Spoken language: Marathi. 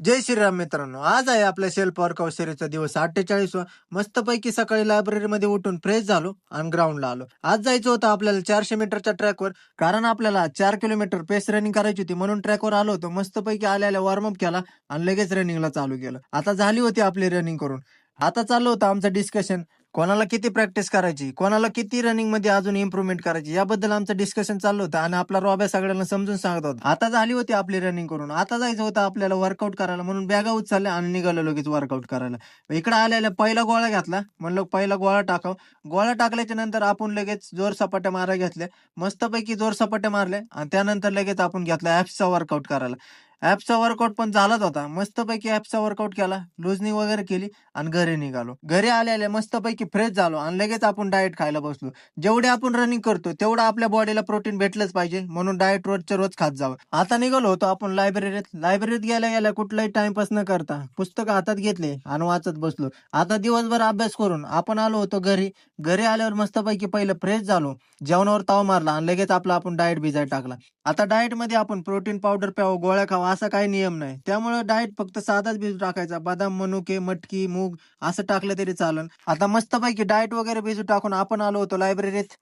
जय श्रीराम मित्रांनो, आज आहे आपल्या सेल्फ वर्कआउट सिरीजचा दिवस 48वा. मस्तपैकी सकाळी लायब्ररीमध्ये उठून फ्रेश झालो आणि ग्राउंडला आलो. आज जायचं होतं आपल्याला 400 मीटरच्या ट्रॅकवर, कारण आपल्याला 4 किलोमीटर पेस रनिंग करायची होती, म्हणून ट्रॅकवर आलो होतो. मस्तपैकी आल्या वॉर्मअप केला आणि लगेच रनिंगला चालू केलं. आता झाली होती आपली रनिंग करून. आता चाललं होतं आमचं डिस्कशन. कोणाला किती प्रॅक्टिस करायची, कोणाला किती रनिंग मध्ये अजून इम्प्रुव्हमेंट करायची, याबद्दल आमचं डिस्कशन चाललं होतं आणि आपला रॉब्या सगळ्यांना समजून सांगत होता. आता झाली होती आपली रनिंग करून, आता जायचं होतं आपल्याला वर्कआउट करायला, म्हणून बॅगा उचलल्या आणि निघालो लगेच वर्कआउट करायला. इकडे आलेला पहिला गोळा घातला, म्हणलं पहिला गोळा टाकाव. गोळा टाकल्याच्या नंतर आपण लगेच जोर सपाट्या मारा घेतल्या. मस्तपैकी जोर सपाट्या मारल्या आणि त्यानंतर लगेच आपण घेतला ऍप्सचा वर्कआउट करायला. ऍपचा वर्कआउट पण झालाच होता. मस्तपैकी ऍपचा वर्कआउट केला, लुजनिंग वगैरे केली आणि घरी निघालो. घरी आले मस्तपैकी फ्रेश झालो आणि लगेच आपण डाएट खायला बसलो. जेवढे आपण रनिंग करतो तेवढं आपल्या बॉडीला प्रोटीन भेटलंच पाहिजे, म्हणून डाएट रोजच्या रोज खात जावं. आता निघालो होतो आपण लायब्ररीत गेल्या गेल्या कुठलाही टाइमपास न करता पुस्तक हातात घेतले आणि वाचत बसलो. आता दिवसभर अभ्यास करून आपण आलो होतो घरी. घरी आल्यावर मस्तपैकी पहिलं फ्रेश झालो, जेवणावर ताव मारला आणि लगेच आपला डाएट भिजायला टाकला. आता डाएट मध्ये आपण प्रोटीन पावडर प्यावं, गोळ्या खावा असा काही नियम नाही. त्यामुळे डाएट फक्त साधाच भिजू टाकायचा. बदाम, मनुके, मटकी, मूग असं टाकलं तरी चालन. आता मस्तपैकी डाएट वगैरे भिजू टाकून आपण आलो होतो लायब्ररीत.